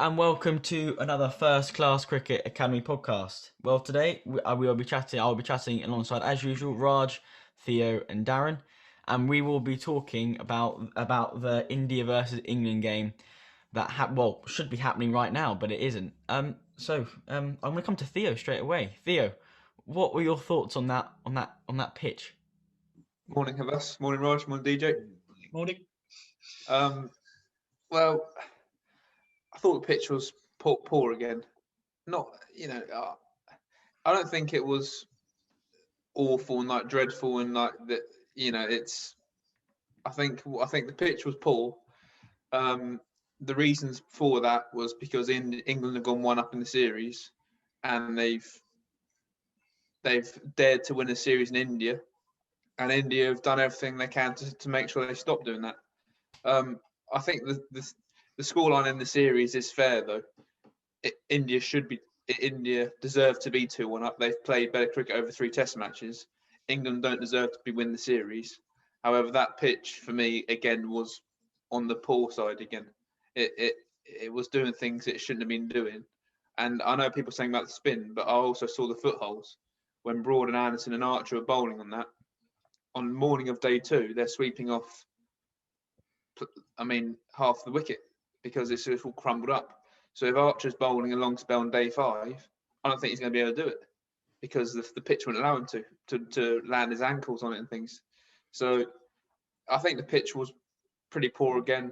and welcome to another First Class Cricket Academy podcast. Well, today I'll be chatting alongside, as usual, Raj, Theo, and Darren, and we will be talking about the India versus England game that should be happening right now, but it isn't. I'm going to come to Theo straight away. Theo, what were your thoughts on that pitch? Morning, Havas. Morning, Raj. Morning, DJ. Morning. Well, I thought the pitch was poor again. Not, I don't think it was awful and like dreadful and like that. It's. I think the pitch was poor. The reasons for that was because England have gone one up in the series, and they've dared to win a series in India, and India have done everything they can to make sure they stop doing that. I think the scoreline in the series is fair though. India deserve to be 2-1 up. They've played better cricket over 3 Test matches. England don't deserve to win the series. However, that pitch for me again was on the poor side again. It was doing things it shouldn't have been doing. And I know people saying about the spin, but I also saw the footholes when Broad and Anderson and Archer were bowling on that. On the morning of day 2, they're sweeping off, half the wicket because it's all crumbled up. So if Archer's bowling a long spell on day 5, I don't think he's going to be able to do it because the pitch wouldn't allow him to land his ankles on it and things. So I think the pitch was pretty poor again,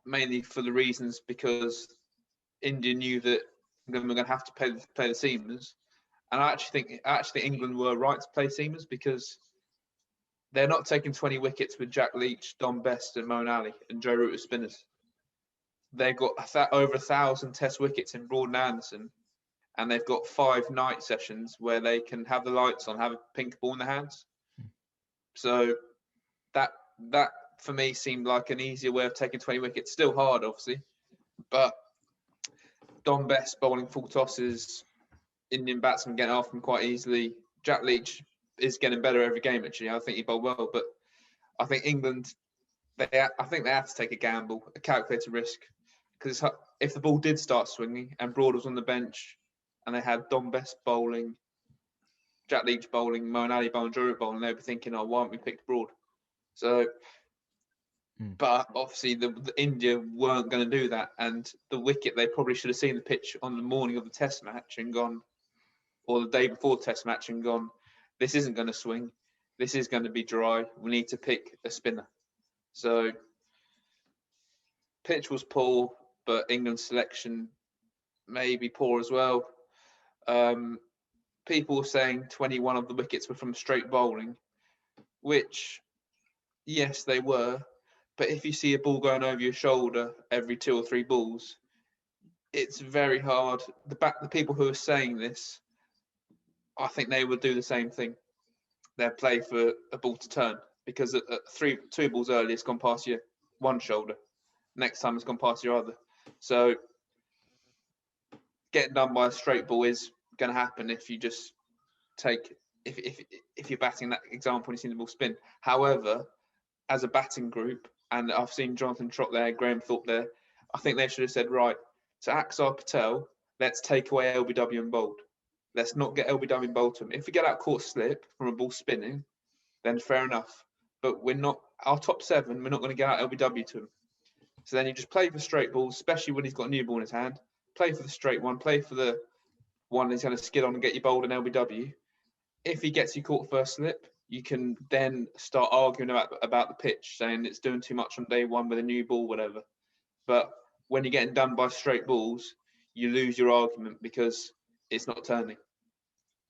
mainly for the reasons because India knew that England were going to have to play the seamers. And I actually think England were right to play seamers because they're not taking 20 wickets with Jack Leach, Don Best and Moeen Ali and Joe Root as spinners. They've got over 1,000 Test wickets in Broad and Anderson, and they've got 5 night sessions where they can have the lights on, have a pink ball in their hands. So that for me seemed like an easier way of taking 20 wickets. Still hard, obviously, but Don Best bowling full tosses, Indian batsmen getting off them quite easily. Jack Leach is getting better every game. Actually, I think he bowled well, but I think England, they have to take a gamble, a calculated risk, because if the ball did start swinging and Broad was on the bench, and they had Don Best bowling, Jack Leach bowling, Moeen Ali bowling, Joe Root bowling, they'd be thinking, "Oh, why haven't we picked Broad?" So, but obviously the India weren't going to do that, and the wicket they probably should have seen the pitch on the morning of the Test match and gone, or the day before the Test match and gone, "This isn't going to swing. This is going to be dry. We need to pick a spinner." So, pitch was poor, but England's selection may be poor as well. People were saying 21 of the wickets were from straight bowling, which, yes, they were. But if you see a ball going over your shoulder every 2 or 3 balls, it's very hard. The people who are saying this, I think they would do the same thing. They'll play for a ball to turn because at 2 balls early, it's gone past your one shoulder. Next time, it's gone past your other. So getting done by a straight ball is going to happen if you just if you're batting that example and you see the ball spin. However, as a batting group, and I've seen Jonathan Trott there, Graham Thorpe there, I think they should have said, right, to Axar Patel, let's take away LBW and bowled. Let's not get LBW and bowled to him. If we get out caught slip from a ball spinning, then fair enough. But we're not, our top 7, we're not going to get out LBW to him. So then you just play for straight balls, especially when he's got a new ball in his hand. Play for the straight one, play for the one he's going to skid on and get you bowled in LBW. If he gets you caught first slip, you can then start arguing about the pitch, saying it's doing too much on day 1 with a new ball, whatever. But when you're getting done by straight balls, you lose your argument because it's not turning.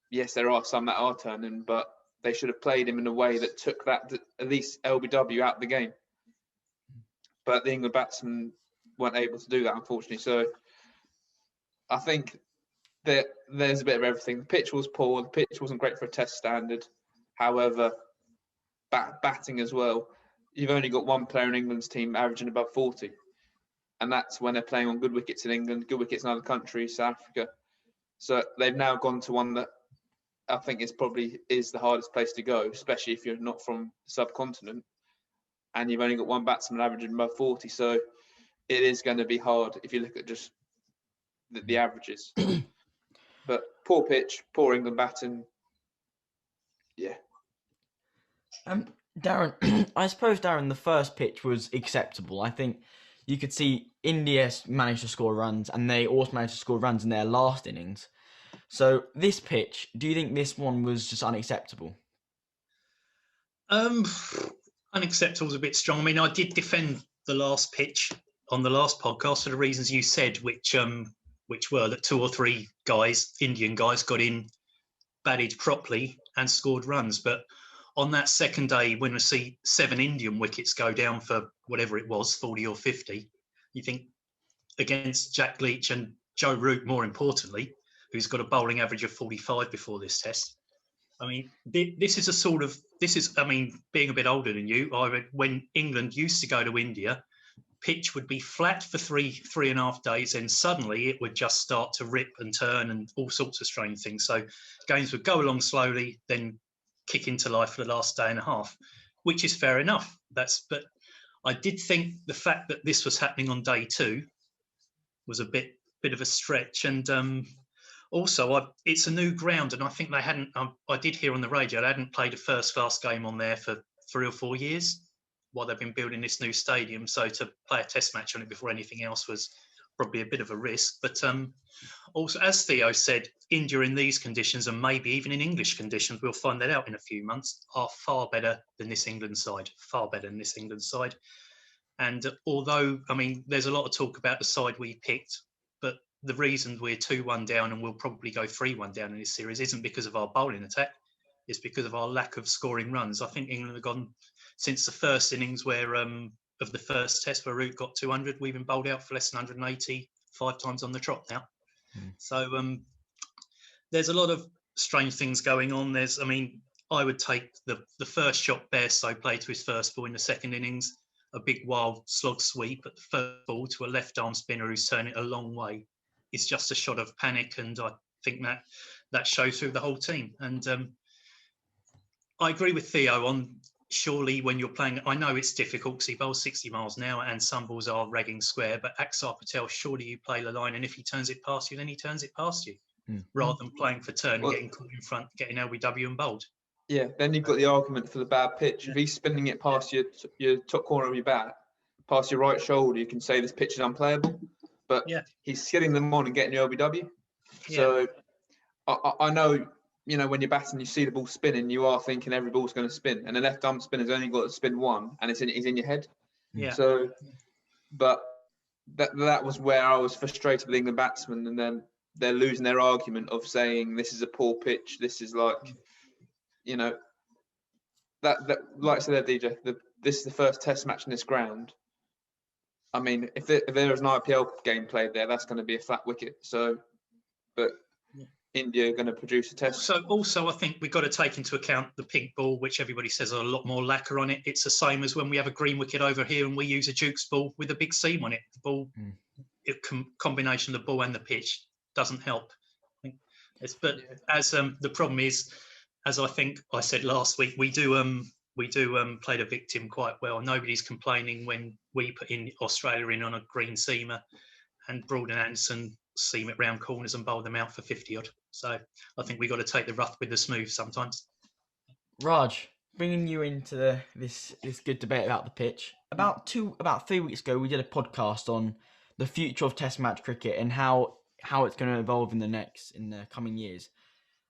Yes, there are some that are turning, but they should have played him in a way that took that, at least LBW, out of the game. But the England batsmen weren't able to do that, unfortunately. So I think that there's a bit of everything. The pitch was poor. The pitch wasn't great for a Test standard. However, batting as well, you've only got one player in England's team averaging above 40. And that's when they're playing on good wickets in England, good wickets in other countries, South Africa. So they've now gone to one that I think is probably the hardest place to go, especially if you're not from the subcontinent. And you've only got one batsman averaging above 40. So it is going to be hard if you look at just the averages. But poor pitch, poor England batting. Yeah. Darren, I suppose, Darren, the first pitch was acceptable. I think you could see India managed to score runs, and they also managed to score runs in their last innings. So this pitch, do you think this one was just unacceptable? Unacceptable is a bit strong. I mean, I did defend the last pitch on the last podcast for the reasons you said, which were that 2 or 3 guys, Indian guys, got in, batted properly and scored runs. But on that second day, when we see 7 Indian wickets go down for whatever it was, 40 or 50, you think against Jack Leach and Joe Root, more importantly, who's got a bowling average of 45 before this test. I mean, this is, I mean, being a bit older than you, when England used to go to India, pitch would be flat for 3.5 days, and suddenly it would just start to rip and turn and all sorts of strange things. So games would go along slowly, then kick into life for the last day and a half, which is fair enough. But I did think the fact that this was happening on day 2 was a bit of a stretch, and also, it's a new ground, and I think they hadn't. I did hear on the radio they hadn't played a first-class game on there for 3 or 4 years while they've been building this new stadium. So to play a test match on it before anything else was probably a bit of a risk. But also, as Theo said, India in these conditions, and maybe even in English conditions, we'll find that out in a few months, are far better than this England side. Far better than this England side. And although, I mean, there's a lot of talk about the side we picked, but the reason we're 2-1 down and we'll probably go 3-1 down in this series isn't because of our bowling attack. It's because of our lack of scoring runs. I think England have gone since the first innings where of the first test where Root got 200, we've been bowled out for less than 180 5 times on the trot now. So there's a lot of strange things going on. I would take the first shot Bairstow played to his first ball in the second innings, a big wild slog sweep at the first ball to a left arm spinner who's turned it a long way. It's just a shot of panic, and I think that shows through the whole team. And I agree with Theo on surely when you're playing, I know it's difficult because he bowls 60 miles an hour and some balls are ragging square, but Axar Patel, surely you play the line, and if he turns it past you, then he turns it past you, rather than playing for turn and getting caught in front, getting LBW and bowled. Yeah, then you've got the argument for the bad pitch. If he's spinning it past your top corner of your bat, past your right shoulder, you can say this pitch is unplayable. But he's skidding them on and getting your LBW. So I know, when you're batting, you see the ball spinning, you are thinking every ball's going to spin. And the left arm spinner's only got to spin one, and he's in your head. Yeah. So, but that was where I was frustrated with England batsmen, and then they're losing their argument of saying this is a poor pitch. This is like, that like I said there, DJ, this is the first test match in this ground. I mean, if there was an IPL game played there, that's going to be a flat wicket. So, but India are going to produce a test. So also, I think we've got to take into account the pink ball, which everybody says has a lot more lacquer on it. It's the same as when we have a green wicket over here and we use a Duke's ball with a big seam on it. The ball, combination of the ball and the pitch doesn't help. As the problem is, as I think I said last week, we do play the victim quite well. Nobody's complaining when we put in Australia in on a green seamer and Broad and Anderson seam it round corners and bowl them out for 50 odd. So I think we've got to take the rough with the smooth sometimes. Raj, bringing you into this good debate about the pitch. About 3 weeks ago, we did a podcast on the future of Test match cricket and how it's going to evolve in the coming years.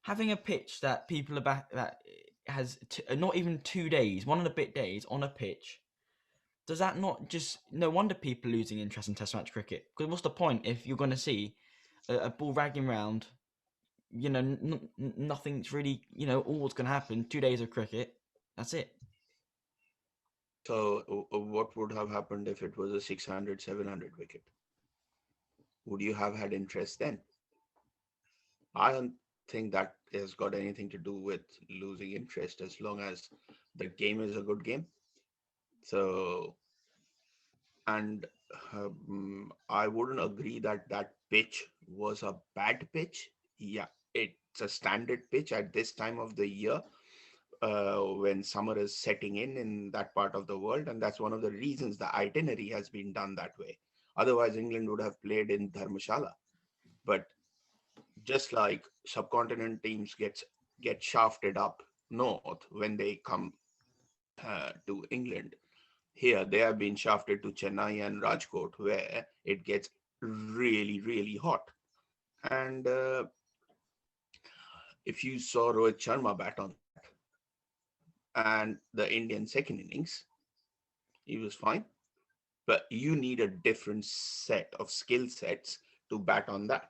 Having a pitch that people are back, that has not even 2 days, 1 and a bit days on a pitch, does that not just, no wonder people are losing interest in Test match cricket? Because what's the point if you're going to see a ball ragging round, nothing's really, all that's going to happen, 2 days of cricket, that's it. So what would have happened if it was a 600, 700 wicket? Would you have had interest then? I don't think that has got anything to do with losing interest as long as the game is a good game. So, and I wouldn't agree that pitch was a bad pitch. Yeah, it's a standard pitch at this time of the year when summer is setting in that part of the world. And that's one of the reasons the itinerary has been done that way. Otherwise, England would have played in Dharmashala. But just like subcontinent teams get shafted up north when they come to England, here they have been shafted to Chennai and Rajkot, where it gets really, really hot. And if you saw Rohit Sharma bat on that and the Indian second innings, he was fine. But you need a different set of skill sets to bat on that.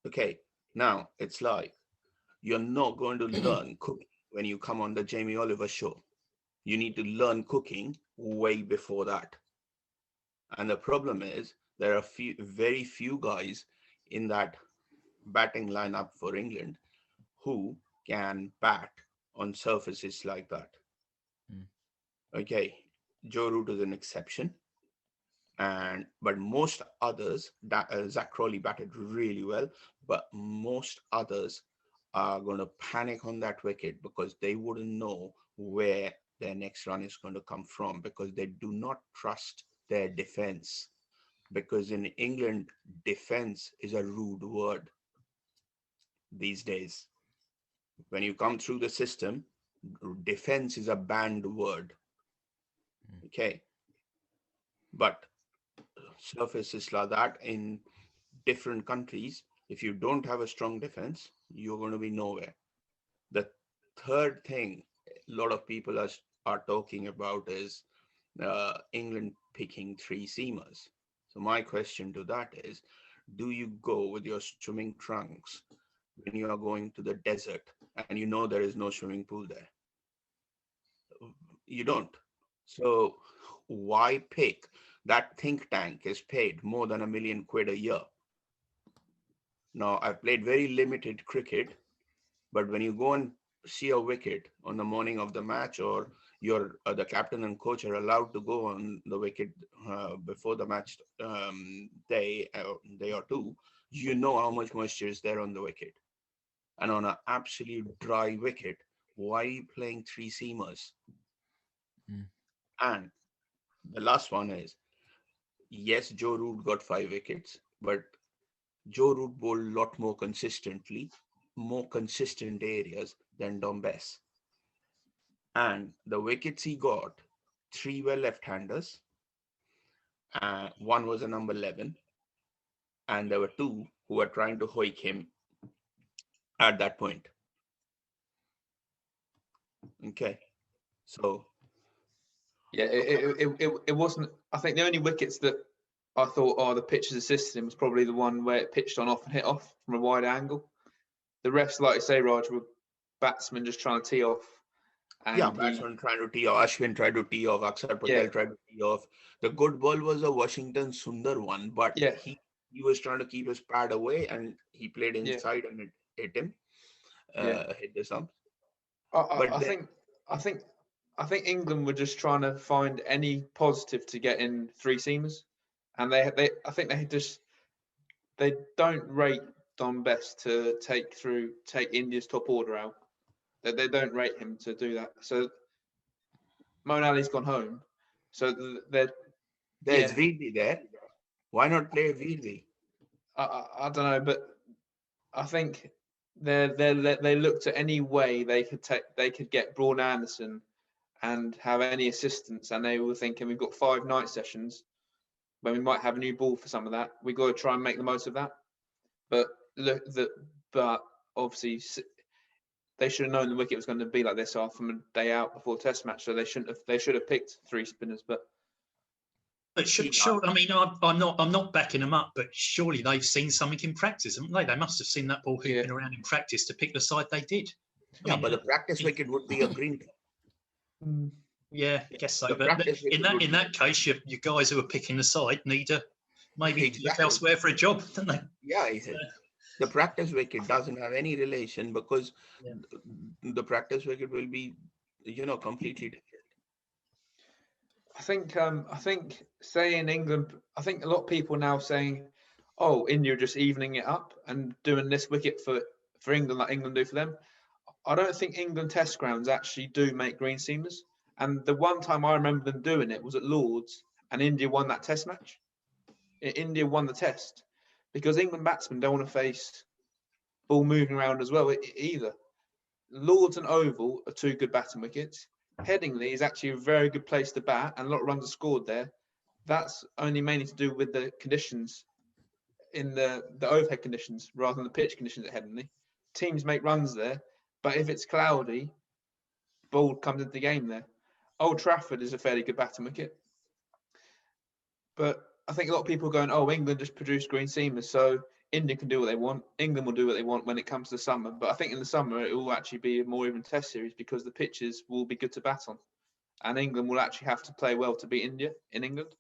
Okay, now it's like you're not going to learn cooking when you come on the Jamie Oliver show. You need to learn cooking way before that. And the problem is there are very few guys in that batting lineup for England who can bat on surfaces like that. Okay, Joe Root is an exception. But most others, Zach Crawley batted really well, but most others are going to panic on that wicket because they wouldn't know where their next run is going to come from, because they do not trust their defense. Because in England, defense is a rude word these days. When you come through the system, defense is a banned word. Okay. But surfaces like that in different countries, if you don't have a strong defense, you're going to be nowhere. The third thing a lot of people are talking about is England picking three seamers. So my question to that is, do you go with your swimming trunks when you are going to the desert and you know there is no swimming pool there? You don't. So why pick? That think tank is paid more than £1 million a year. Now, I've played very limited cricket, but when you go and see a wicket on the morning of the match, or the captain and coach are allowed to go on the wicket before the match day or two, you know how much moisture is there on the wicket. And on an absolute dry wicket, why are you playing three seamers? And the last one is, yes, Joe Root got 5 wickets, but Joe Root bowled a lot more consistently, more consistent areas than Dom Bess. And the wickets he got, 3 were left-handers, one was a number 11, and there were 2 who were trying to hoik him at that point. Okay, so yeah, it wasn't. I think the only wickets that I thought, the pitcher's assisted him was probably the one where it pitched on off and hit off from a wide angle. The rest, like you say, Raj, were batsmen just trying to tee off. And batsman trying to tee off. Ashwin tried to tee off. Akshar Patel tried to tee off. The good ball was a Washington Sundar one, but he was trying to keep his pad away, and he played inside and it hit him. Hit the stump. I think England were just trying to find any positive to get in 3 seamers, and I think they don't rate Dom Bess to take India's top order out. They don't rate him to do that. So Moeen Ali's gone home. So there's Veerdi there. Why not play Veerdi? I don't know, but I think they looked at any way they could get Braun Anderson and have any assistance, and they were thinking, we've got 5 night sessions when we might have a new ball for some of that. We've got to try and make the most of that. But obviously they should have known the wicket was going to be like this from a day out before the Test match, so they should have picked 3 spinners. But sure, I mean, I'm not backing them up, but surely they've seen something in practice, haven't they? They must have seen that ball hooping around in practice to pick the side they did. But the practice wicket would be a green. Yeah, I guess so. But in that case, your guys who are picking the side need to maybe look elsewhere for a job, don't they? Yeah, the practice wicket doesn't have any relation, because the practice wicket will be, completely different. I think say in England, I think a lot of people now saying, oh, India are just evening it up and doing this wicket for England like England do for them. I don't think England Test grounds actually do make green seamers. And the one time I remember them doing it was at Lord's, and India won that test match. India won the test because England batsmen don't want to face ball moving around as well either. Lords and Oval are two good batting wickets. Headingley is actually a very good place to bat, and a lot of runs are scored there. That's only mainly to do with the conditions in the overhead conditions rather than the pitch conditions at Headingley. Teams make runs there, but if it's cloudy, ball comes into the game there. Old Trafford is a fairly good batting wicket. But I think a lot of people are going, oh, England just produced green seamers, so India can do what they want. England will do what they want when it comes to summer. But I think in the summer, it will actually be a more even test series because the pitches will be good to bat on. And England will actually have to play well to beat India in England.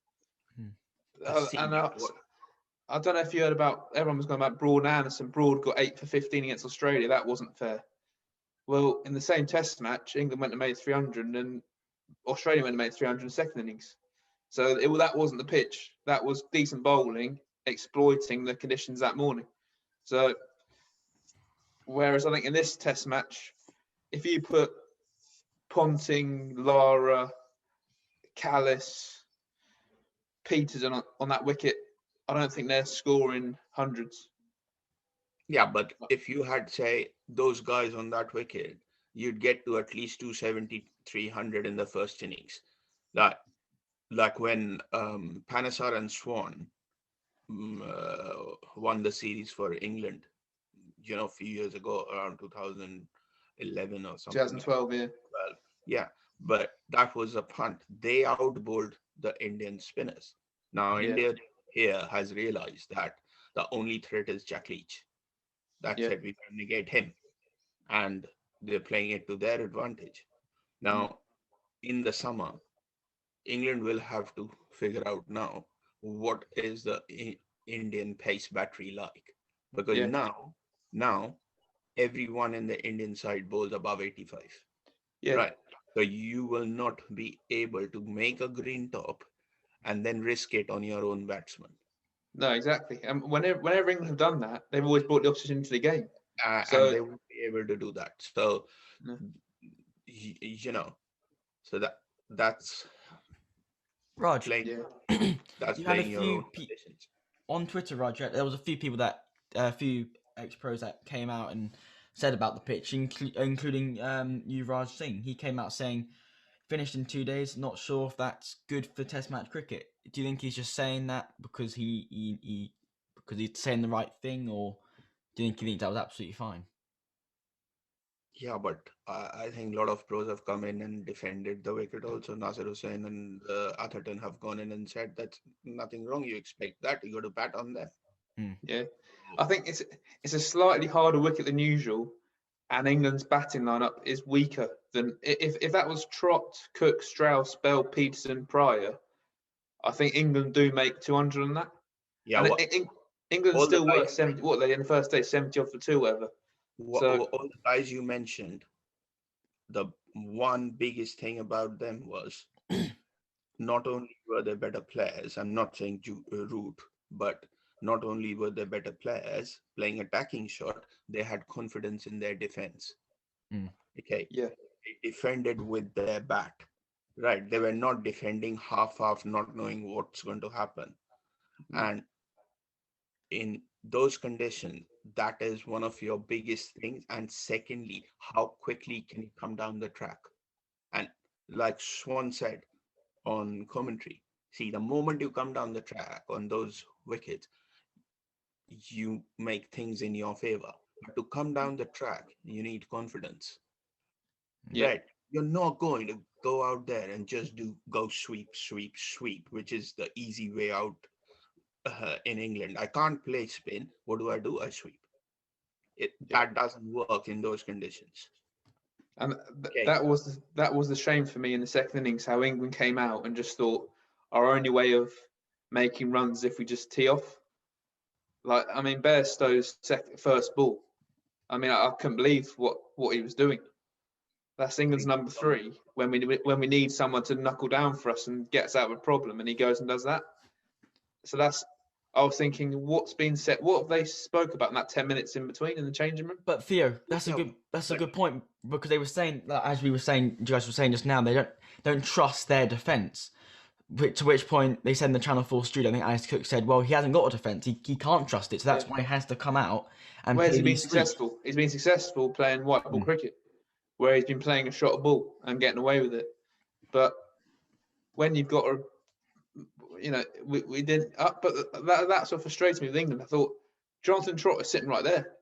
I don't know if you heard about, everyone was going about Broad and Anderson. Broad got 8 for 15 against Australia. That wasn't fair. Well, in the same test match, England went and made 300 and Australia went and made 300 in the second innings. So that wasn't the pitch. That was decent bowling, exploiting the conditions that morning. So, whereas I think in this test match, if you put Ponting, Lara, Callis, Peters on that wicket, I don't think they're scoring hundreds. Yeah, but if you had, say, those guys on that wicket, you'd get to at least 270, 300 in the first innings. Like when Panesar and Swan won the series for England, a few years ago, around 2011 or something. 2012, yeah. Well, yeah, but that was a punt. They outbowled the Indian spinners. Now, India here has realized that the only threat is Jack Leach. That's it, we can negate him. And they're playing it to their advantage. Now, in the summer, England will have to figure out now what is the Indian pace battery like. Because now, everyone in the Indian side bowls above 85. Yeah. Right. So you will not be able to make a green top and then risk it on your own batsman. No, exactly. And whenever England have done that, they've always brought the opposition into the game. So and they won't be able to do that. So, so that's Raj. Playing, that's you playing had your own conditions. On Twitter, Raj, there was a few people a few ex-pros that came out and said about the pitch, including Yuvraj Singh. He came out saying, finished in 2 days, not sure if that's good for Test match cricket. Do you think he's just saying that because he's saying the right thing, or do you think he thinks that was absolutely fine? Yeah, but I think a lot of pros have come in and defended the wicket also. Nasir Hussain and Atherton have gone in and said that's nothing wrong. You expect that. You got to bat on them. Yeah, I think it's a slightly harder wicket than usual, and England's batting lineup is weaker than if that was Trott, Cook, Strauss, Bell, Peterson, Pryor. I think England do make 200 on that. Yeah, England still work 70. What they in the first day 70 off for 2, whatever. So all the guys you mentioned, the one biggest thing about them was not only were they better players. I'm not saying Root, but not only were they better players playing attacking shot, they had confidence in their defense. Okay. Yeah. They defended with their bat. Right. They were not defending half, not knowing what's going to happen. And in those conditions, that is one of your biggest things. And secondly, how quickly can you come down the track? And like Swan said on commentary, see, the moment you come down the track on those wickets, you make things in your favor. But to come down the track, you need confidence. Yeah. Right? You're not going to go out there and just go sweep, which is the easy way out in England. I can't play spin. What do? I sweep. That doesn't work in those conditions. And that was the shame for me in the second innings, how England came out and just thought our only way of making runs is if we just tee off. Like, I mean, Bairstow's first ball. I mean, I couldn't believe what he was doing. That's England's number 3 when we need someone to knuckle down for us and get us out of a problem, and he goes and does that. So I was thinking, what's been said? What have they spoke about in that 10 minutes in between in the changing room? But Theo, that's a good point, because they were saying, as we were saying, you guys were saying just now, they don't trust their defence. To which point they said in the Channel 4 studio, I think Alice Cook said, well, he hasn't got a defence. He can't trust it. So that's why he has to come out and Where's play he been these sweeps. successful? He's been successful playing white ball cricket, where he's been playing a shot ball and getting away with it. But when you've got we didn't. But that sort of frustrated me with England. I thought Jonathan Trott is sitting right there,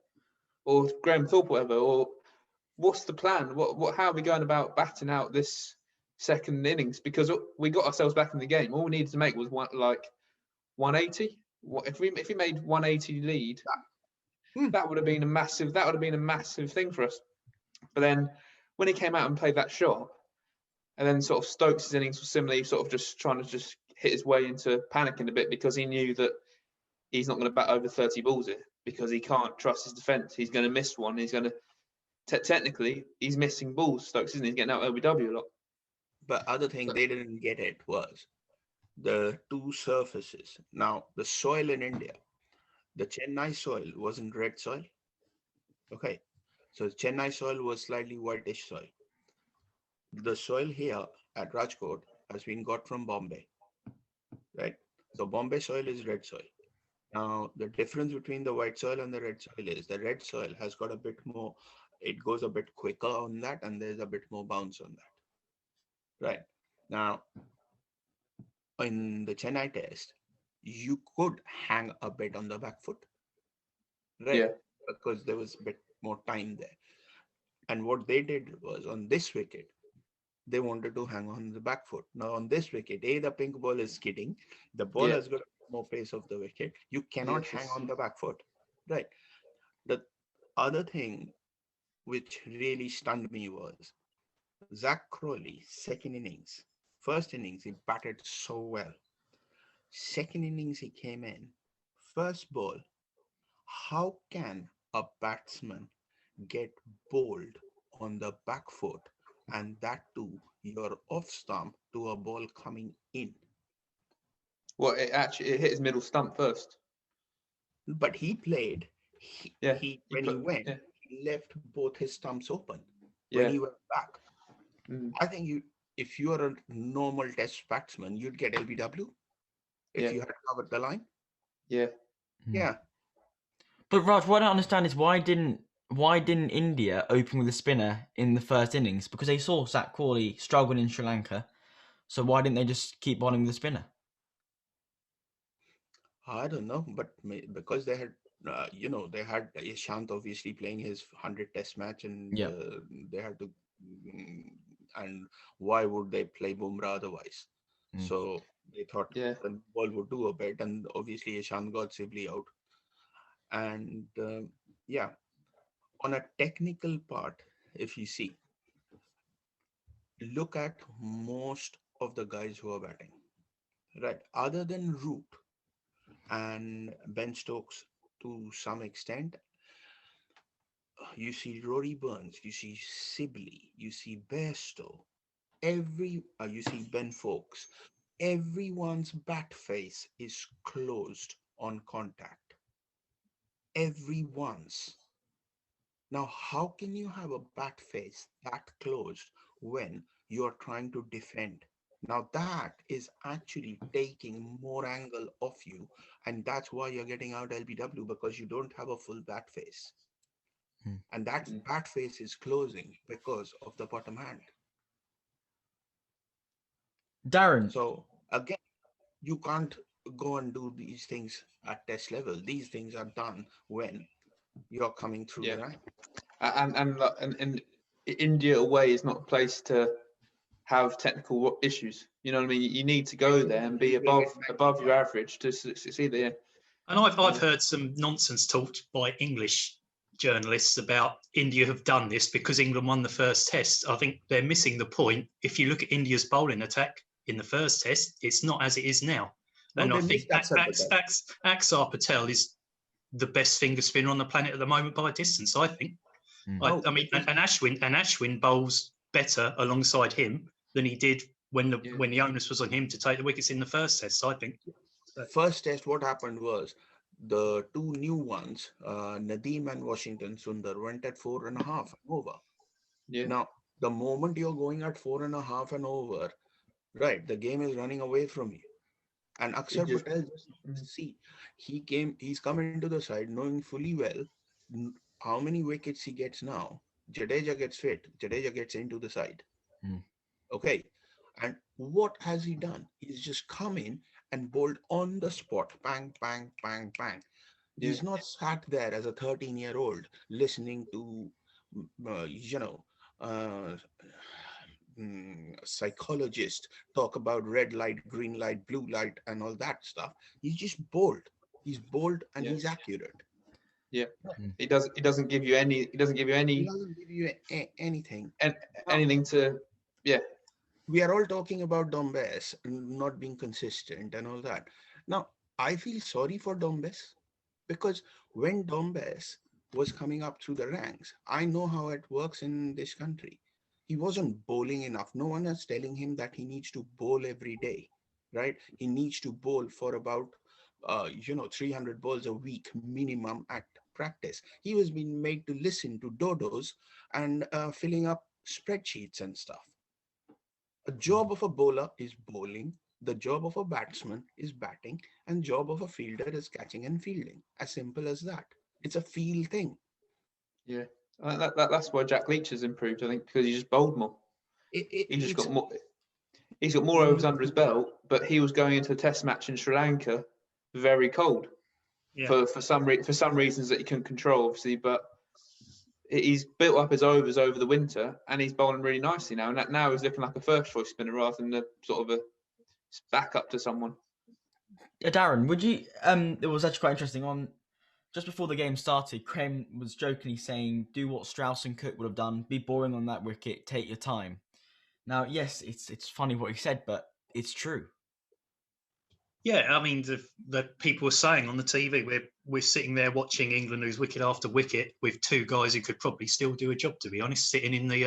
or Graham Thorpe, whatever. Or what's the plan? How are we going about batting out this second innings? Because we got ourselves back in the game. All we needed to make was 180. If we made 180 lead, that would have been a massive. That would have been a massive thing for us. But then when he came out and played that shot, and then sort of Stokes' innings was similarly sort of just trying to just hit his way into panicking a bit because he knew that he's not going to bat over 30 balls here because he can't trust his defence. He's going to miss one. He's going to technically he's missing balls. Stokes, isn't he? He's getting out OBW a lot. But other thing they didn't get it was the two surfaces. Now the soil in India, the Chennai soil wasn't red soil. Okay, so Chennai soil was slightly whitish soil. The soil here at Rajkot has been got from Bombay, right? So Bombay soil is red soil. Now, the difference between the white soil and the red soil is the red soil has got a bit more, it goes a bit quicker on that, and there's a bit more bounce on that. Right. Now, in the Chennai test, you could hang a bit on the back foot, right? Yeah. Because there was a bit more time there. And what they did was on this wicket, they wanted to hang on the back foot. Now on this wicket, the pink ball is skidding. The ball has got more pace of the wicket. You cannot hang on the back foot, right? The other thing which really stunned me was Zach Crowley, second innings. First innings, he batted so well. Second innings, he came in. First ball, how can a batsman get bowled on the back foot, and that too, you're off stump to a ball coming in? Well, it hit his middle stump first. But he played. He left both his stumps open when he went back. I think if you are a normal test batsman, you'd get LBW if you had covered the line. Yeah. But Raj, what I don't understand is why didn't India open with a spinner in the first innings? Because they saw Zach Crawley struggling in Sri Lanka. So why didn't they just keep bowling with a spinner? I don't know, but because they had, they had Ishant obviously playing his 100 test match, and they had to, and why would they play Bumrah otherwise? So they thought the ball would do a bit, and obviously Ishant got Sibley out. And on a technical part, if you see, look at most of the guys who are batting, right? Other than Root and Ben Stokes to some extent, you see Rory Burns, you see Sibley, you see Bairstow, you see Ben Foakes. Everyone's bat face is closed on contact. Everyone's. Now, how can you have a bat face that closed when you're trying to defend? Now that is actually taking more angle off you, and that's why you're getting out LBW, because you don't have a full bat face. And that bat face is closing because of the bottom hand. Darren. So again, you can't go and do these things at test level. These things are done when you're coming through the line. And India away is not a place to have technical issues. You know what I mean? You need to go there and be above your average to succeed there. And I've heard some nonsense talked by English journalists about India have done this because England won the first test. I think they're missing the point. If you look at India's bowling attack in the first test, it's not as it is now. And I think Axar Patel is the best finger spinner on the planet at the moment by a distance, I think. I mean, and Ashwin bowls better alongside him than he did when the onus was on him to take the wickets in the first test, I think. First test, what happened was the two new ones, Nadeem and Washington Sundar, went at 4.5 and over. Now, the moment you're going at 4.5 and over, right? The game is running away from you. And He Akshar just Patel, just see, he's come into the side knowing fully well how many wickets he gets now. Jadeja gets fit, Jadeja gets into the side. Mm. Okay. And what has he done? He's just come in and bowled on the spot. Bang, bang, bang, bang. yeah He's not sat there as a 13-year-old listening to, uh, psychologist talk about red light, green light, blue light, and all that stuff. He's just bold. He's bold and yeah he's accurate. yeah. Mm. He doesn't give you any. He doesn't give you He any doesn't give you anything. an, Now, anything to. Yeah, we are all talking about Dombes not being consistent and all that. Now, I feel sorry for Dombes because when Dombes was coming up through the ranks, I know how it works in this country. He wasn't bowling enough. No one is telling him that he needs to bowl every day, right? He needs to bowl for about 300 balls a week minimum at practice. He was being made to listen to dodos and filling up spreadsheets and stuff. A job of a bowler is bowling, the job of a batsman is batting, and job of a fielder is catching and fielding. As simple as that. It's a feel thing. yeah. That's why Jack Leach has improved. I think because he just bowled more. He just It's got more. He's got more overs under his belt, but he was going into a Test match in Sri Lanka very cold Yeah. for some reasons that he couldn't control, obviously. But he's built up his overs over the winter, and he's bowling really nicely now. And that now he's looking like a first choice spinner rather than a sort of a backup to someone. Darren, would you? It was actually quite interesting. On just before the game started, Krem was jokingly saying, "Do what Strauss and Cook would have done: be boring on that wicket, take your time." Now, yes, it's funny what he said, but it's true. Yeah, I mean, the people were saying on the TV, we're sitting there watching England lose wicket after wicket with two guys who could probably still do a job, to be honest, sitting in the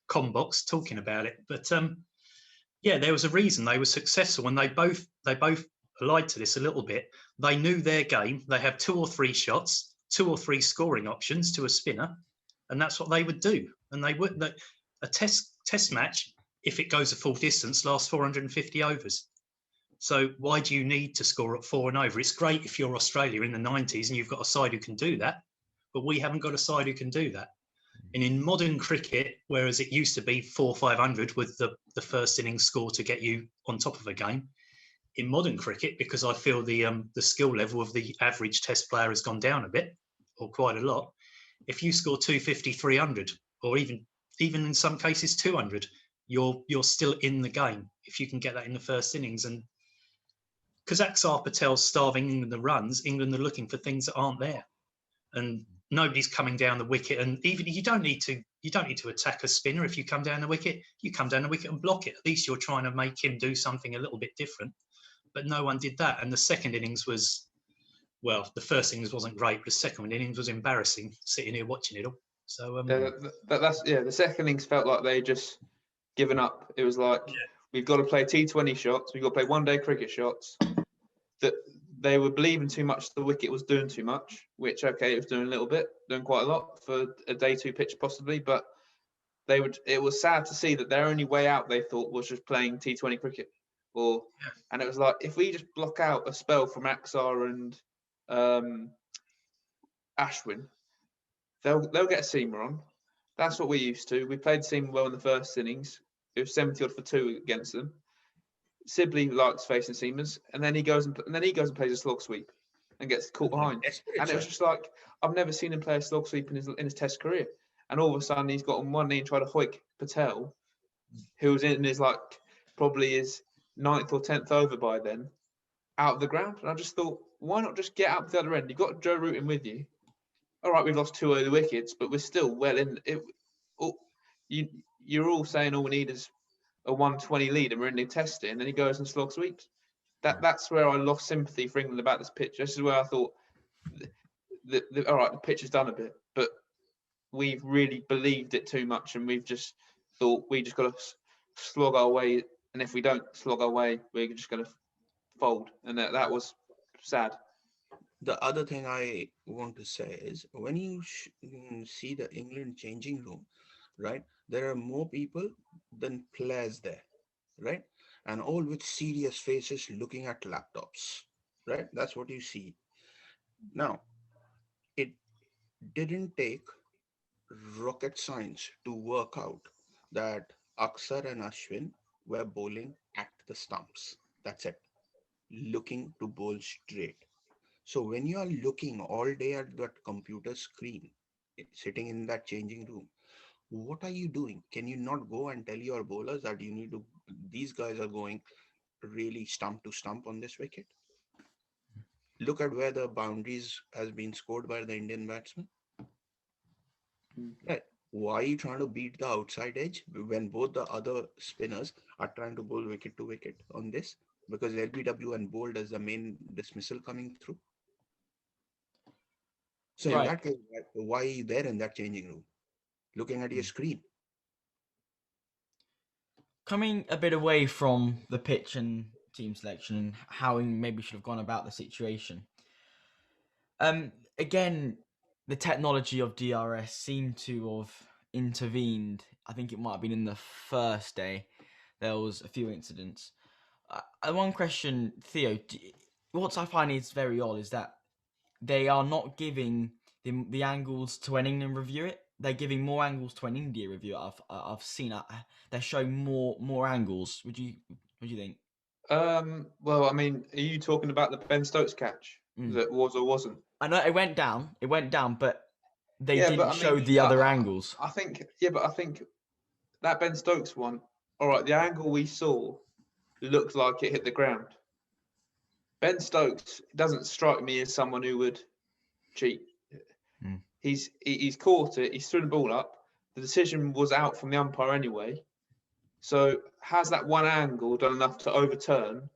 com box talking about it. But yeah, there was a reason they were successful, and they both allied to this a little bit. They knew their game. They have 2 or 3 shots, 2 or 3 scoring options to a spinner, and that's what they would do. And they would a test match, if it goes a full distance, lasts 450 overs. So why do you need to score at 4 and over? It's great if you're Australia in the 90s and you've got a side who can do that, but we haven't got a side who can do that. And in modern cricket, whereas it used to be 400-500 with the first innings score to get you on top of a game, in modern cricket, because I feel the skill level of the average Test player has gone down a bit, or quite a lot. If you score 250, 300, or even in some cases 200, you're still in the game if you can get that in the first innings. And because Axar Patel's starving England the runs, England are looking for things that aren't there, and nobody's coming down the wicket. And even you don't need to attack a spinner. If you come down the wicket, you come down the wicket and block it. At least you're trying to make him do something a little bit different. But no one did that. And the second innings was, well, the first innings wasn't great, but the second innings was embarrassing. Sitting here watching it all. So The second innings felt like they just given up. It was like we've got to play T20 shots, we've got to play one-day cricket shots. That they were believing too much the wicket was doing too much, which it was doing a little bit, doing quite a lot for a day 2 pitch possibly, but it was sad to see that their only way out, they thought, was just playing T20 cricket. And it was like, if we just block out a spell from Axar and Ashwin, they'll get a seamer on. That's what we're used to. We played seamer well in the first innings. It was 70 odd for 2 against them. Sibley likes facing seamers, and then he goes and plays a slog sweep and gets caught behind. And it was just like, I've never seen him play a slog sweep in his Test career. And all of a sudden, he's got on one knee and tried to hoik Patel, who was in his probably his 9th or 10th over by then, out of the ground. And I just thought, why not just get up the other end? You've got Joe Root with you. All right, we've lost 2 early wickets, but we're still well in it. You're all saying all we need is a 120 lead and we're in the testing, and then he goes and slog sweeps. That's where I lost sympathy for England about this pitch. This is where I thought, all right, the pitch has done a bit, but we've really believed it too much, and we've just thought we just got to slog our way, and if we don't slog our way, we're just going to fold, and that was sad. The other thing I want to say is when you see the England changing room, right, there are more people than players there, right? and all with serious faces looking at laptops, right? That's what you see. Now, it didn't take rocket science to work out that Aksar and Ashwin were bowling at the stumps. That's it, looking to bowl straight. So when you are looking all day at that computer screen, sitting in that changing room, what are you doing? Can you not go and tell your bowlers that you need to, these guys are going really stump to stump on this wicket? Look at where the boundaries has been scored by the Indian batsman. Mm. Right. Why are you trying to beat the outside edge when both the other spinners are trying to bowl wicket to wicket on this? Because LBW and bowled as the main dismissal coming through. So in Right. that case, why are you there in that changing room, looking at your screen? Coming a bit away from the pitch and team selection and how he maybe should have gone about the situation. Again, the technology of DRS seemed to have intervened. I think it might have been in the first day. There was a few incidents. One question, Theo. What I find is very odd is that they are not giving the angles to an England review it. They're giving more angles to an India review. I've seen. They're showing more angles. What do you think? Well, I mean, are you talking about the Ben Stokes catch that was or wasn't? I know it went down. It went down, but they Yeah, didn't but I show mean, the other angles. I think, yeah, but I think that Ben Stokes one, all right, the angle we saw looked like it hit the ground. Ben Stokes doesn't strike me as someone who would cheat. Mm. He's caught it. He's threw the ball up. The decision was out from the umpire anyway. So has that one angle done enough to overturn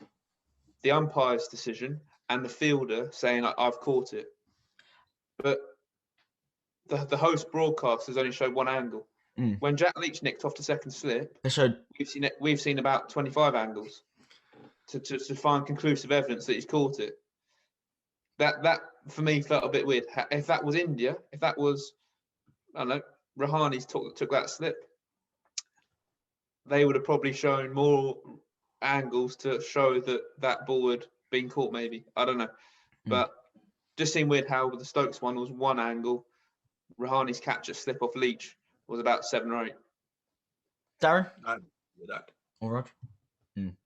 the umpire's decision and the fielder saying I've caught it? But the host broadcasters only showed one angle. Mm. When Jack Leach nicked off the second slip, They showed. we've seen about 25 angles to find conclusive evidence that he's caught it. That for me felt a bit weird. If that was India, if that was, I don't know, Rahani's took that slip, they would have probably shown more angles to show that that ball had been caught. Maybe, I don't know, but just seemed weird how the Stokes one was one angle. Rahani's catch a slip off Leach was about 7 or 8. Darren? I'd agree with that. All right.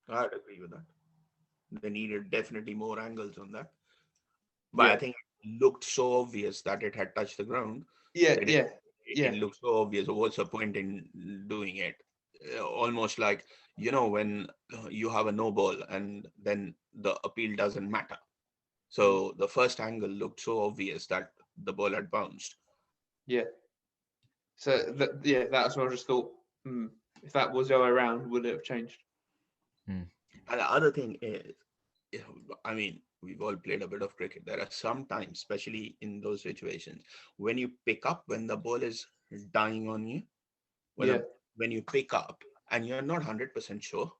I'd agree with that. They needed definitely more angles on that. But Yeah. I think it looked so obvious that it had touched the ground. Yeah, It looked so obvious. What's the point in doing it? Almost like, when you have a no ball and then the appeal doesn't matter. So the first angle looked so obvious that the ball had bounced. Yeah. So that's what I just thought. If that was the other way around, would it have changed? And the other thing is, I mean, we've all played a bit of cricket. There are some times, especially in those situations, when you pick up when the ball is dying on you, when you pick up and you're not 100% sure.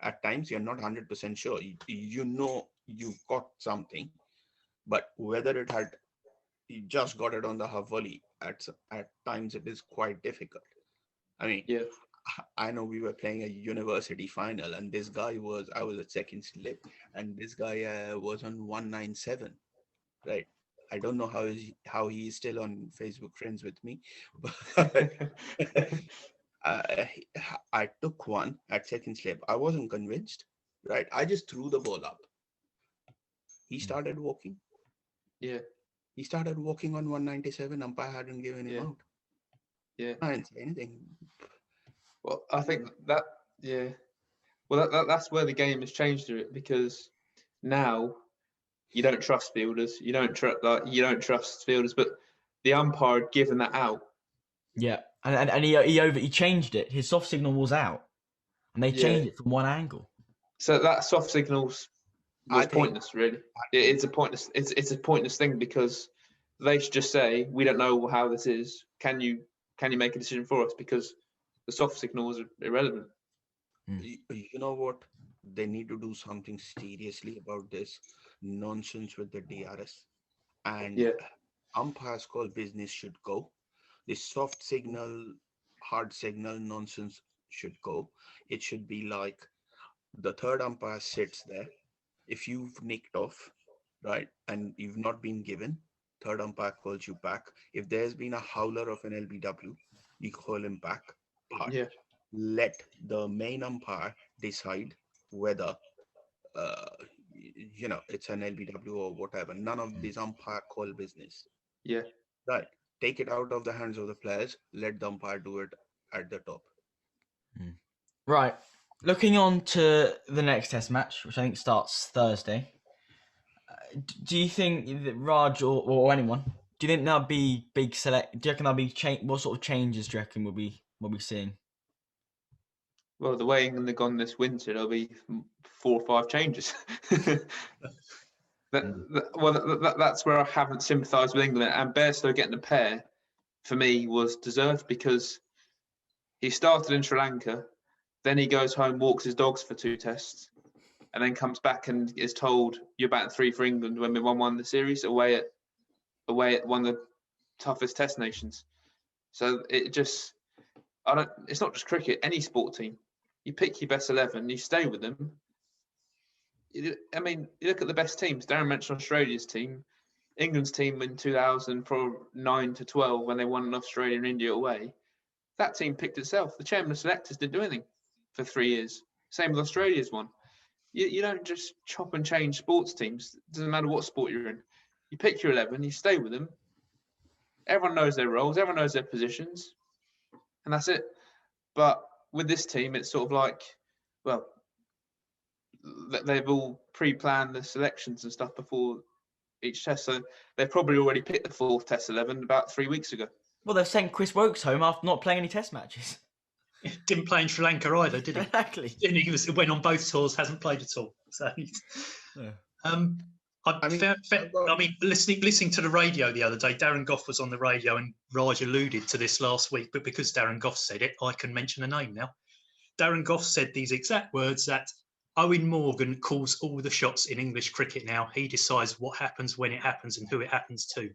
At times, you're not 100% sure. You know you've got something, but whether you just got it on the half volley, at times it is quite difficult. I mean, I know we were playing a university final, and I was at second slip, and this guy was on 197, right? I don't know how he is still on Facebook friends with me, but I took one at second slip. I wasn't convinced, right? I just threw the ball up. He started walking. Yeah. He started walking on 197. Umpire hadn't given him out. Yeah. I didn't say anything. Well, I think that, well, that's where the game has changed to it, because now you don't trust fielders. You don't trust fielders, but the umpire had given that out. Yeah, and he changed it. His soft signal was out, and they changed it from one angle. So that soft signals was pointless, really. It's a pointless thing, because they should just say, we don't know how this is. Can you make a decision for us? Because the soft signal was irrelevant. You know what? They need to do something seriously about this nonsense with the DRS. And umpires call business should go. This soft signal, hard signal nonsense should go. It should be like the third umpire sits there. If you've nicked off, right, and you've not been given, third umpire calls you back. If there's been a howler of an LBW, you call him back. But Yeah. let the main umpire decide whether uh, it's an LBW or whatever. None of these umpire call business. Yeah. Right. Take it out of the hands of the players. Let the umpire do it at the top. Right. Looking on to the next test match, which I think starts Thursday. Do you think that Raj or anyone, do you think there'll be big select? Do you reckon there'll be what sort of changes do you reckon we'll be seeing? Well, the way England have gone this winter, there'll be 4 or 5 changes. That's where I haven't sympathised with England. And Bairstow getting the pair, for me, was deserved because he started in Sri Lanka, then he goes home, walks his dogs for 2 tests, and then comes back and is told you're batting 3 for England when we won the series away at one of the toughest test nations. So it's not just cricket, any sport team. You pick your best 11, you stay with them. You look at the best teams. Darren mentioned Australia's team. England's team in 2009 to 12 when they won Australia and India away. That team picked itself. The chairman of selectors didn't do anything for 3 years. Same with Australia's one. You don't just chop and change sports teams. It doesn't matter what sport you're in. You pick your 11, you stay with them. Everyone knows their roles, everyone knows their positions, and that's it. But with this team, it's sort of like, well, they've all pre-planned the selections and stuff before each test. So they've probably already picked the 4th test 11 about 3 weeks ago. Well, they've sent Chris Wokes home after not playing any test matches. Didn't play in Sri Lanka either, did he? Exactly. And he went on both tours, hasn't played at all. So, listening to the radio the other day, Darren Goff was on the radio and Raj alluded to this last week, but because Darren Goff said it, I can mention a name now. Darren Goff said these exact words, that Owen Morgan calls all the shots in English cricket now. He decides what happens, when it happens, and who it happens to.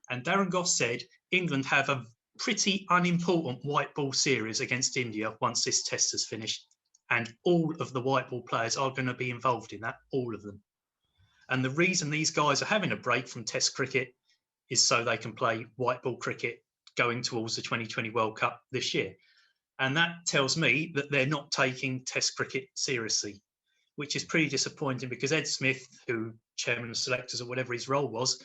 And Darren Goff said England have a pretty unimportant white ball series against India once this test is finished. And all of the white ball players are going to be involved in that, all of them. And the reason these guys are having a break from test cricket is so they can play white ball cricket going towards the 2020 World Cup this year. And that tells me that they're not taking test cricket seriously, which is pretty disappointing because Ed Smith, who chairman of selectors or whatever his role was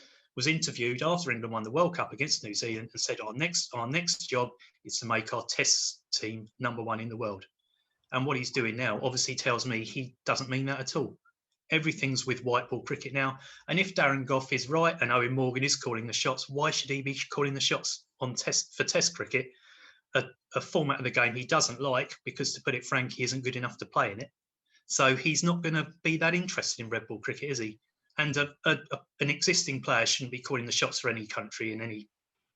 interviewed after England won the World Cup against New Zealand and said, our next job is to make our test team #1 in the world. And what he's doing now obviously tells me he doesn't mean that at all. Everything's with white ball cricket now. And if Darren Goff is right and Owen Morgan is calling the shots, why should he be calling the shots for test cricket, a format of the game he doesn't like because, to put it frank, he isn't good enough to play in it. So he's not going to be that interested in red ball cricket, is he? And an existing player shouldn't be calling the shots for any country in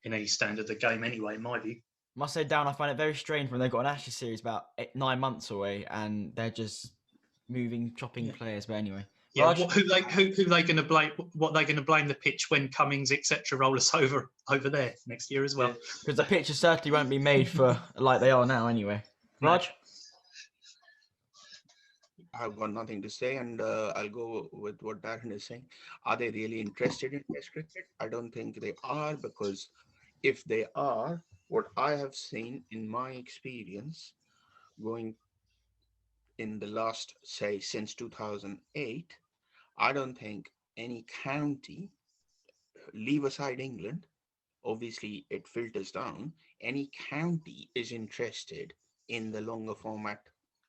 any standard of the game anyway, in my view. Must say, Darren, I find it very strange when they've got an Ashes series about 9 months away and they're just chopping players. But anyway, yeah. Who they going to blame? What they're going to blame the pitch when Cummings etc. roll us over there next year as well? Because the pitches certainly won't be made for like they are now anyway. Raj? I've got nothing to say, and I'll go with what Darren is saying. Are they really interested in test cricket? I don't think they are, because if they are, what I have seen in my experience going in the last, say, since 2008, I don't think any county, leave aside England, obviously it filters down, any county is interested in the longer format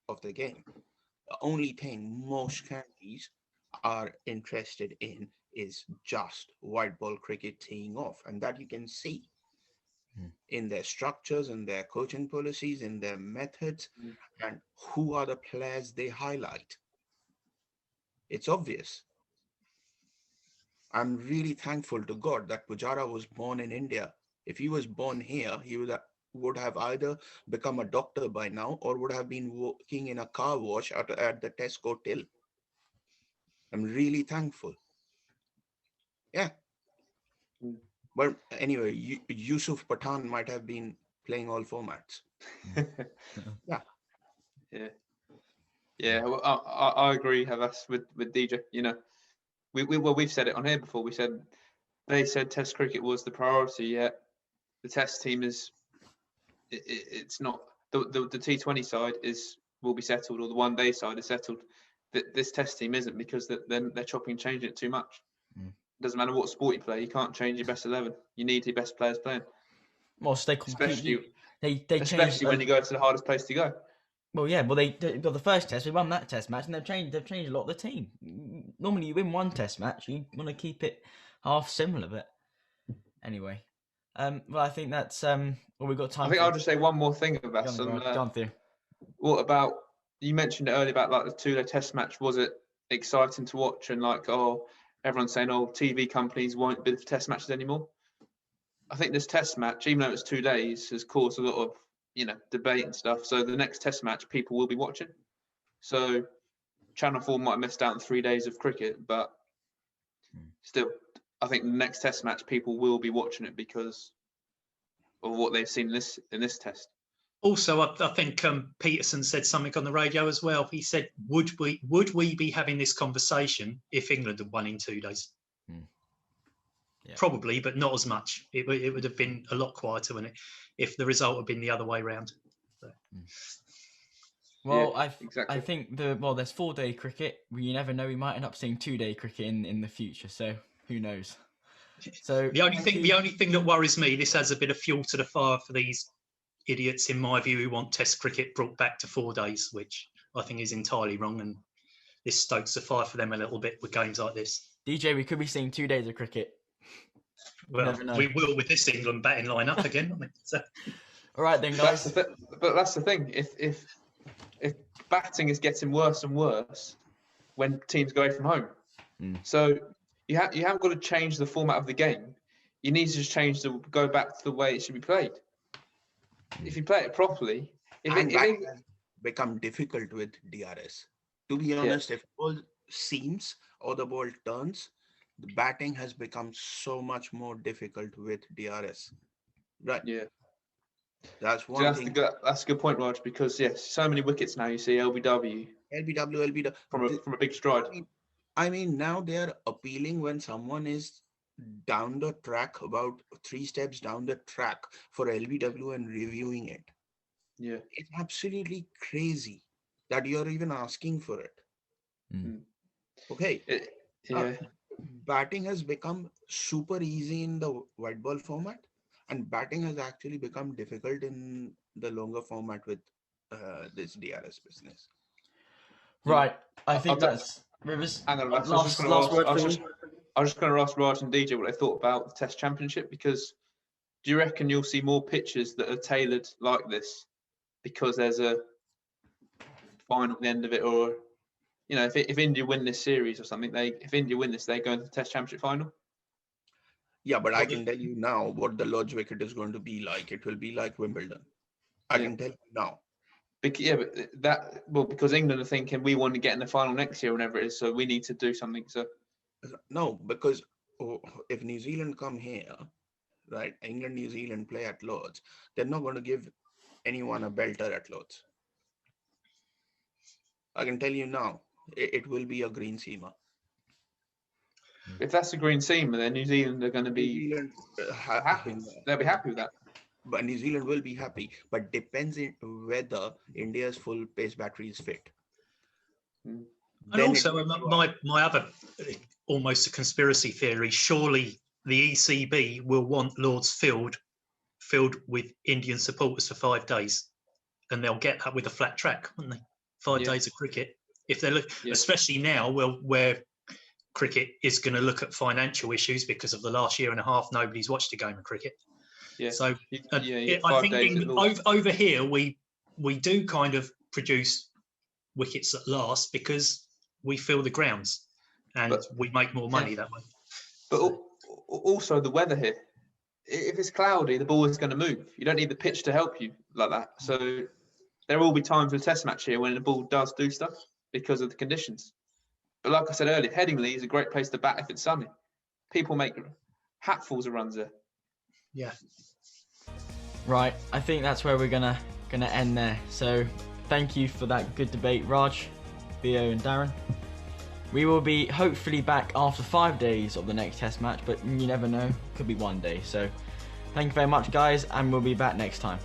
of the game. The only thing most counties are interested in is just white ball cricket teeing off. And that you can see in their structures, in their coaching policies, in their methods, and who are the players they highlight. It's obvious. I'm really thankful to God that Pujara was born in India. If he was born here, he would have either become a doctor by now or would have been working in a car wash at the Tesco till. I'm really thankful. Yeah. But anyway, Yusuf Pathan might have been playing all formats. Yeah. Yeah. Well, I agree, Havas, with DJ. You know, we've said it on here before. They said Test cricket was the priority. Yet the Test team it's not. The T20 side will be settled, or the one day side is settled. This Test team isn't, because they're chopping and changing it too much. It doesn't matter what sport you play, you can't change your best 11. You need your best players playing. Well, so they completely Especially when you go to the hardest place to go. Well, yeah. Well, they got the first test. We won that test match, and they've changed a lot of the team. Normally, you win one test match, you want to keep it half similar. But anyway, well, I think that's well, we've got time. I think I'll just say one more thing about Gone through. What about, you mentioned it earlier about like the 2-day test match? Was it exciting to watch? And like, everyone's saying, TV companies won't bid for test matches anymore. I think this test match, even though it's 2 days, has caused a lot of debate and stuff. So the next test match, people will be watching. So Channel 4 might have missed out on 3 days of cricket, but still, I think the next test match, people will be watching it because of what they've seen in this test. Also, I think Peterson said something on the radio as well. He said, "Would we be having this conversation if England had won in 2 days?" Yeah. Probably, but not as much. It would have been a lot quieter, wouldn't it, if the result had been the other way round. So. Well, yeah, exactly. I think there's 4-day cricket. You never know. We might end up seeing 2-day cricket in the future. So who knows? So the only thing that worries me, this adds a bit of fuel to the fire for these idiots, in my view, who want Test cricket brought back to 4 days, which I think is entirely wrong, and this stokes the fire for them a little bit with games like this. DJ, we could be seeing 2 days of cricket. Well, we will with this England batting lineup again. So. All right then, guys. But that's the thing. If batting is getting worse and worse when teams go away from home, so you haven't got to change the format of the game. You need to just go back to the way it should be played. If you play it properly, it become difficult with DRS. To be honest, if the ball seams or the ball turns, the batting has become so much more difficult with DRS. Right. Yeah. That's one thing. That's a good point, Raj, because so many wickets now you see LBW from a big stride. I mean, now they are appealing when someone is down the track, about 3 steps down the track for LBW, and reviewing it. Yeah. It's absolutely crazy that you're even asking for it. Okay. Batting has become super easy in the white ball format, and batting has actually become difficult in the longer format with this DRS business. Right. I think that's Rivers. Last word for you. I was just going to ask Raj and DJ what they thought about the Test Championship, because do you reckon you'll see more pitches that are tailored like this because there's a final at the end of it, or if India win this series or something, if India win this, they go into the Test Championship final? Yeah, but I can tell you now what the Lord's wicket is going to be like. It will be like Wimbledon. I can tell you now. Because England are thinking we want to get in the final next year, whenever it is, so we need to do something. So no, because if New Zealand come here, right, England, New Zealand play at Lord's, they're not going to give anyone a belter at Lord's. I can tell you now, it will be a green seamer. If that's a green seamer, then New Zealand are going to be happy. They'll be happy with that. But New Zealand will be happy, but depends on whether India's full pace battery is fit. And also, my other, almost a conspiracy theory, surely the ECB will want Lord's filled with Indian supporters for 5 days, and they'll get that with a flat track, won't they? 5 days of cricket. If they look, especially now, where cricket is going to look at financial issues because of the last year and a half, nobody's watched a game of cricket. Yeah. So I think over here we do kind of produce wickets that last because we fill the grounds and we make more money that way. But also the weather here. If it's cloudy, the ball is going to move. You don't need the pitch to help you like that. So there will be times in a test match here when the ball does do stuff because of the conditions. But like I said earlier, Headingley is a great place to bat if it's sunny. People make hatfuls of runs there. Yeah. Right, I think that's where we're gonna end there. So thank you for that good debate, Raj, Theo and Darren. We will be hopefully back after 5 days of the next test match, but you never know, could be one day. So thank you very much, guys, and we'll be back next time.